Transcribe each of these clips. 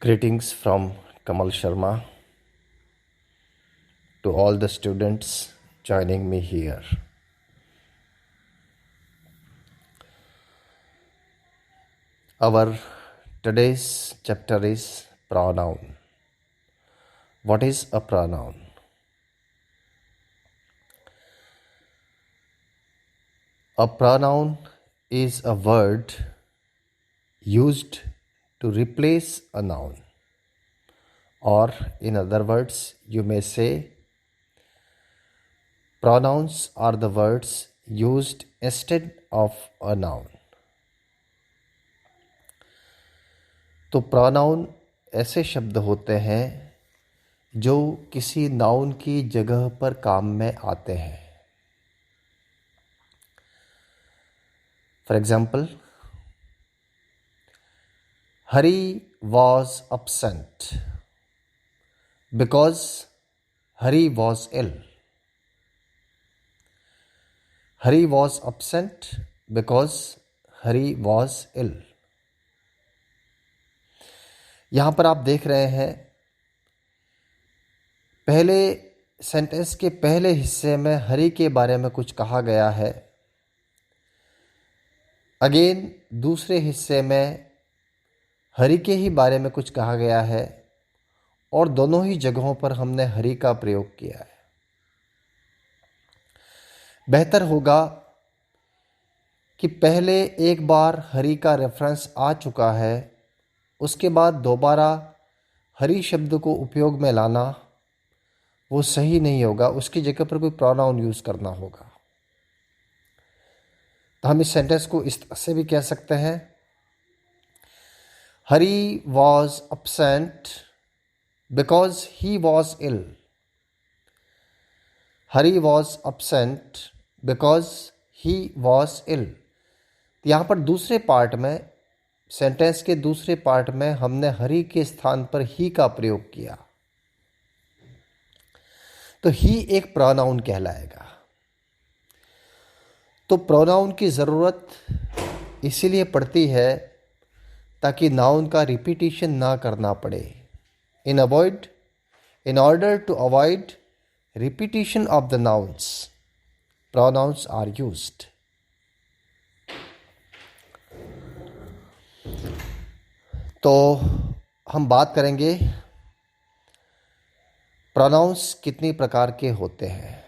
Greetings from Kamal Sharma to all the students joining me here. Our today's chapter is pronoun. What is a pronoun? A pronoun is a word used to replace a noun, or in other words, you may say pronouns are the words used instead of a noun. तो pronoun ऐसे शब्द होते हैं जो किसी noun की जगह पर काम में आते हैं. For example, Hari was absent because Hari was ill. Hari was absent because Hari was ill. यहां पर आप देख रहे हैं पहले सेंटेंस के पहले हिस्से में हरी के बारे में कुछ कहा गया है. अगेन दूसरे हिस्से में हरी के ही बारे में कुछ कहा गया है और दोनों ही जगहों पर हमने हरी का प्रयोग किया है. बेहतर होगा कि पहले एक बार हरी का रेफरेंस आ चुका है, उसके बाद दोबारा हरी शब्द को उपयोग में लाना वो सही नहीं होगा. उसकी जगह पर कोई प्रोनाउन यूज करना होगा. तो हम इस सेंटेंस को इस तरह से भी कह सकते हैं, Hari was absent because he was ill. Hari was absent because he was ill. यहाँ पर दूसरे पार्ट में, सेंटेंस के दूसरे पार्ट में हमने हरी के स्थान पर ही का प्रयोग किया, तो ही एक प्रोनाउन कहलाएगा. तो प्रोनाउन की ज़रूरत इसीलिए पड़ती है ताकि नाउन का रिपीटिशन ना करना पड़े. In order to avoid repetition of the nouns, pronouns are used. तो हम बात करेंगे प्रोनाउंस कितनी प्रकार के होते हैं.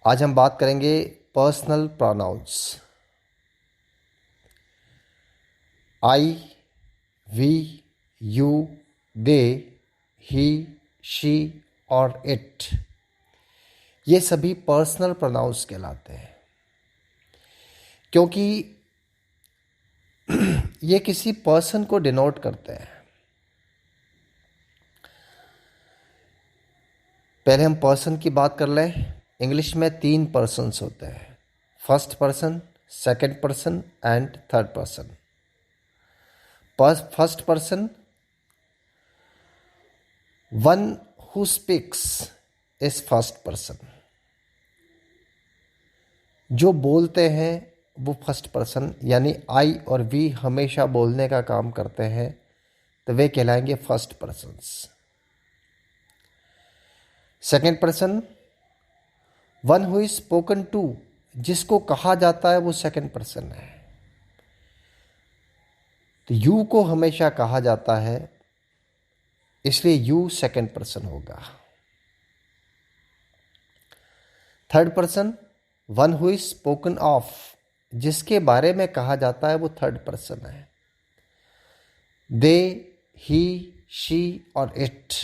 आज हम बात करेंगे personal pronouns. I, we, you, they, he, she और इट, ये सभी पर्सनल प्रोनाउंस कहलाते हैं क्योंकि ये किसी पर्सन को डिनोट करते हैं. पहले हम पर्सन की बात कर लें. इंग्लिश में 3 पर्सन्स होते हैं, first person, second person and third person. First person, one who speaks is first person. जो बोलते हैं वो फर्स्ट पर्सन, यानी आई और वी हमेशा बोलने का काम करते हैं, तो वे कहलाएंगे first persons. Second person, one who is spoken to, जिसको कहा जाता है वो सेकंड पर्सन है, तो यू को हमेशा कहा जाता है, इसलिए यू सेकंड पर्सन होगा. Third person, one who is spoken of, जिसके बारे में कहा जाता है वो थर्ड पर्सन है. दे, ही, शी और इट,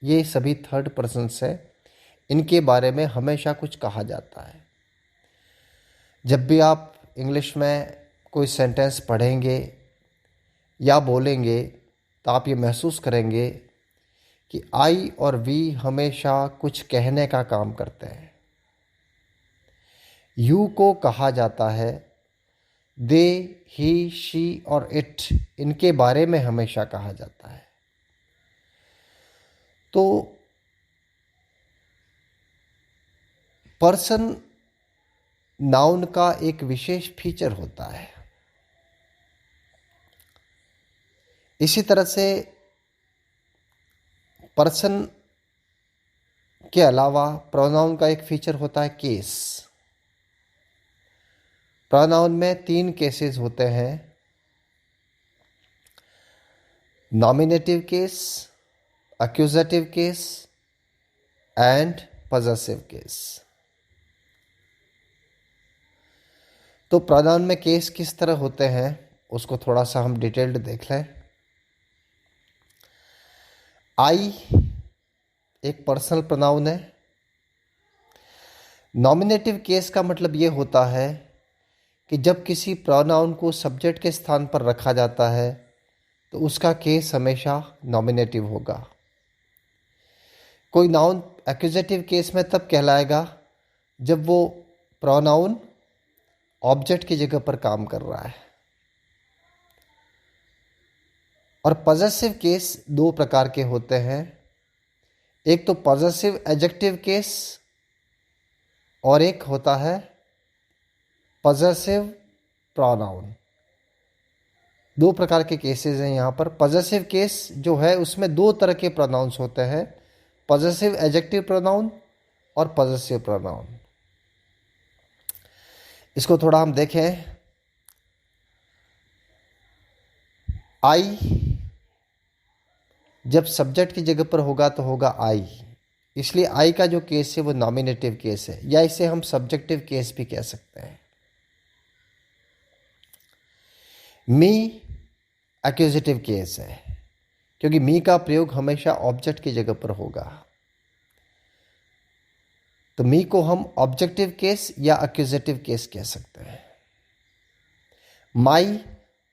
ये सभी थर्ड पर्सन्स हैं. इनके बारे में हमेशा कुछ कहा जाता है. जब भी आप इंग्लिश में कोई सेंटेंस पढ़ेंगे या बोलेंगे तो आप ये महसूस करेंगे कि आई और वी हमेशा कुछ कहने का काम करते हैं. यू को कहा जाता है, दे, ही, शी और इट, इनके बारे में हमेशा कहा जाता है. तो पर्सन नाउन का एक विशेष फीचर होता है. इसी तरह से पर्सन के अलावा प्रोनाउन का एक फीचर होता है केस। प्रोनाउन में 3 केसेस होते हैं, nominative case, accusative case and possessive case. तो प्रोनाउन में केस किस तरह होते हैं उसको थोड़ा सा हम डिटेल्ड देख लें। आई एक पर्सनल प्रोनाउन है। नॉमिनेटिव केस का मतलब ये होता है कि जब किसी प्रोनाउन को सब्जेक्ट के स्थान पर रखा जाता है तो उसका केस हमेशा नॉमिनेटिव होगा। कोई नाउन एक्यूजेटिव केस में तब कहलाएगा जब वो प्रोनाउन ऑब्जेक्ट की जगह पर काम कर रहा है। और पॉजेसिव केस 2 प्रकार के होते हैं, एक तो पॉजेसिव एडजेक्टिव केस और एक होता है पॉजेसिव प्रोनाउन। 2 प्रकार के केसेस हैं यहाँ पर। पॉजेसिव केस जो है उसमें 2 तरह के प्रोनाउंस होते हैं, पॉजेसिव एडजेक्टिव प्रोनाउन और पॉजेसिव प्रोनाउन। इसको थोड़ा हम देखें। आई जब सब्जेक्ट की जगह पर होगा तो होगा आई, इसलिए आई का जो केस है वो नॉमिनेटिव केस है, या इसे हम सब्जेक्टिव केस भी कह सकते हैं। मी एक्यूजेटिव केस है क्योंकि मी का प्रयोग हमेशा ऑब्जेक्ट की जगह पर होगा, तो मी को हम ऑब्जेक्टिव केस या एक्यूजेटिव केस कह सकते हैं। माई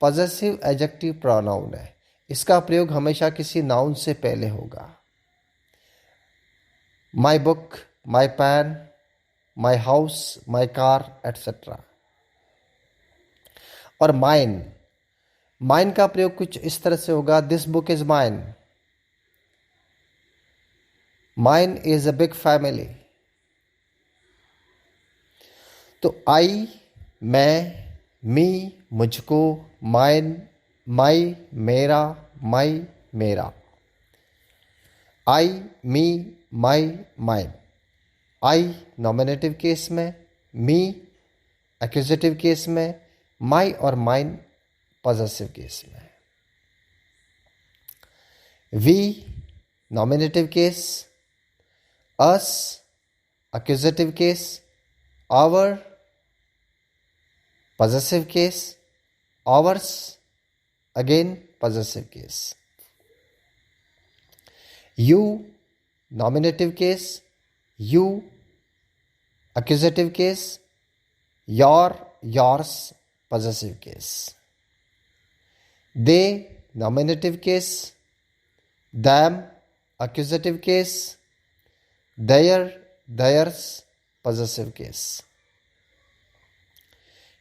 पॉजेसिव एडजेक्टिव प्रोनाउन है, इसका प्रयोग हमेशा किसी नाउन से पहले होगा। My book, my pen, my house, my car etcetera. और माइन, माइन का प्रयोग कुछ इस तरह से होगा, this book is mine, mine is a big family. तो आई मैं, मी मुझको, माइन माई मेरा, माई मेरा। I me my mine. I nominative case में, मी एक्यूजेटिव केस में, माई और माइन पॉजेसिव केस में। We nominative case, us accusative case, our possessive case, ours again possessive case. You nominative case, you accusative case, your yours possessive case. They nominative case, them accusative case, their theirs possessive case.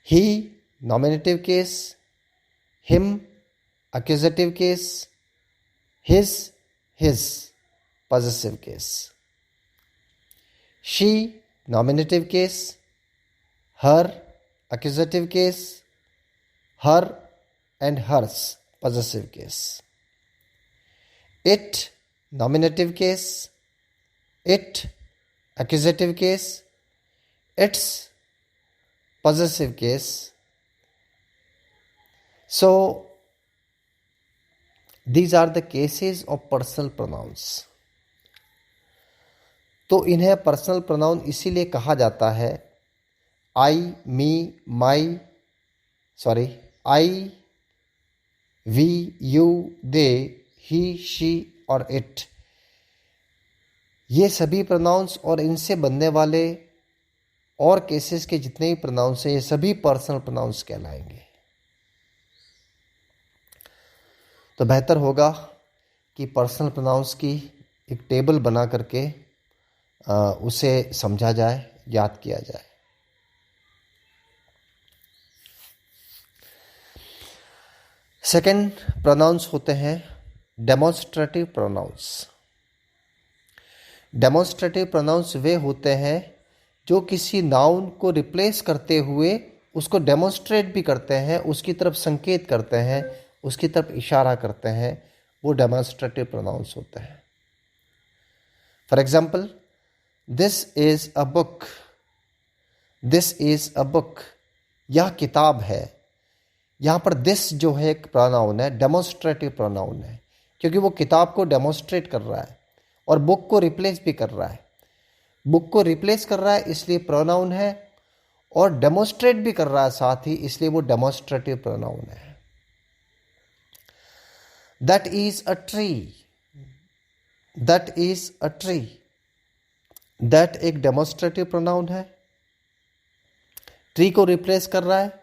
He nominative case, him accusative case, his possessive case. She nominative case, her accusative case, her and hers possessive case. It nominative case, it accusative case, its possessive case. So these are the cases of personal pronouns. तो इन्हें personal pronoun इसीलिए कहा जाता है, I me my I we you they he she और it, ये सभी pronounce और इनसे बनने वाले और केसेस के जितने भी प्रोनाउंस हैं ये सभी पर्सनल प्रोनाउंस कहलाएंगे। तो बेहतर होगा कि पर्सनल प्रोनाउंस की एक टेबल बना करके उसे समझा जाए, याद किया जाए। सेकंड प्रोनाउंस होते हैं डेमोन्स्ट्रेटिव प्रोनाउंस। डेमोन्स्ट्रेटिव प्रोनाउंस वे होते हैं जो किसी नाउन को रिप्लेस करते हुए उसको डेमोन्स्ट्रेट भी करते हैं, उसकी तरफ संकेत करते हैं उसकी तरफ इशारा करते हैं, वो डेमोन्स्ट्रेटिव प्रोनाउंस होते हैं। For example, this is a book, this is a book, यह किताब है। यहां पर दिस जो है एक प्रोनाउन है, डेमोन्स्ट्रेटिव प्रोनाउन है, क्योंकि वो किताब को डेमोन्स्ट्रेट कर रहा है और बुक को रिप्लेस भी कर रहा है। बुक को रिप्लेस कर रहा है इसलिए प्रोनाउन है, और डेमोन्स्ट्रेट भी कर रहा है साथ ही, इसलिए वो डेमोन्स्ट्रेटिव प्रोनाउन है। That is a tree, that is a tree, that एक डेमोन्स्ट्रेटिव प्रोनाउन है, ट्री को रिप्लेस कर रहा है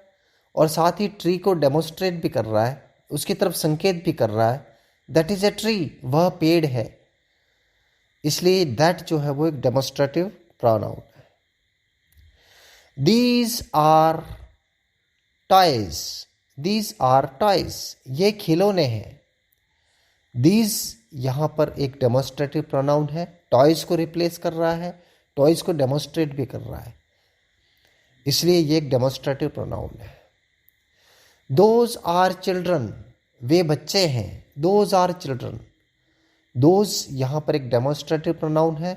और साथ ही ट्री को डेमोन्स्ट्रेट भी कर रहा है, उसकी तरफ संकेत भी कर रहा है। दैट इज अ ट्री, वह पेड़ है, इसलिए दैट जो है वो एक डेमोन्स्ट्रेटिव प्रोनाउन है। These are toys, these are toys, ये खिलौने हैं। दीज यहां पर एक डेमोन्स्ट्रेटिव प्रोनाउन है, टॉयज को रिप्लेस कर रहा है, टॉयज को डेमोन्स्ट्रेट भी कर रहा है, इसलिए ये एक डेमोन्स्ट्रेटिव प्रोनाउन है। दोज आर चिल्ड्रन, वे बच्चे हैं। दोज आर चिल्ड्रन, दोज यहां पर एक डेमोन्स्ट्रेटिव प्रोनाउन है,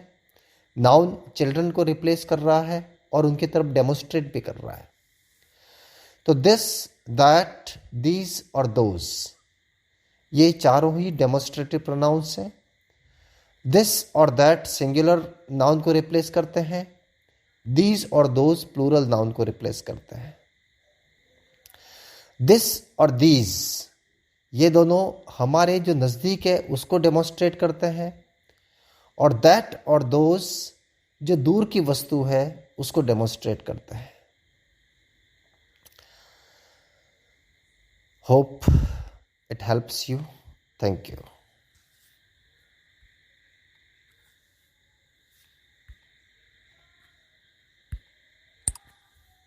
नाउन चिल्ड्रन को रिप्लेस कर रहा है और उनकी तरफ डेमोन्स्ट्रेट भी कर रहा है। तो दिस, दैट, दीज और दोज, ये चारों ही डेमोन्स्ट्रेटिव प्रोनाउंस हैं। दिस और दैट सिंगुलर नाउन को रिप्लेस करते हैं, दीज और दोज प्लूरल नाउन को रिप्लेस करते हैं। दिस और दीज ये दोनों हमारे जो नज़दीक है उसको डेमोन्स्ट्रेट करते हैं, और दैट और दोज जो दूर की वस्तु है उसको डेमोन्स्ट्रेट करते हैं। Hope it helps you. Thank you.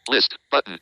List button.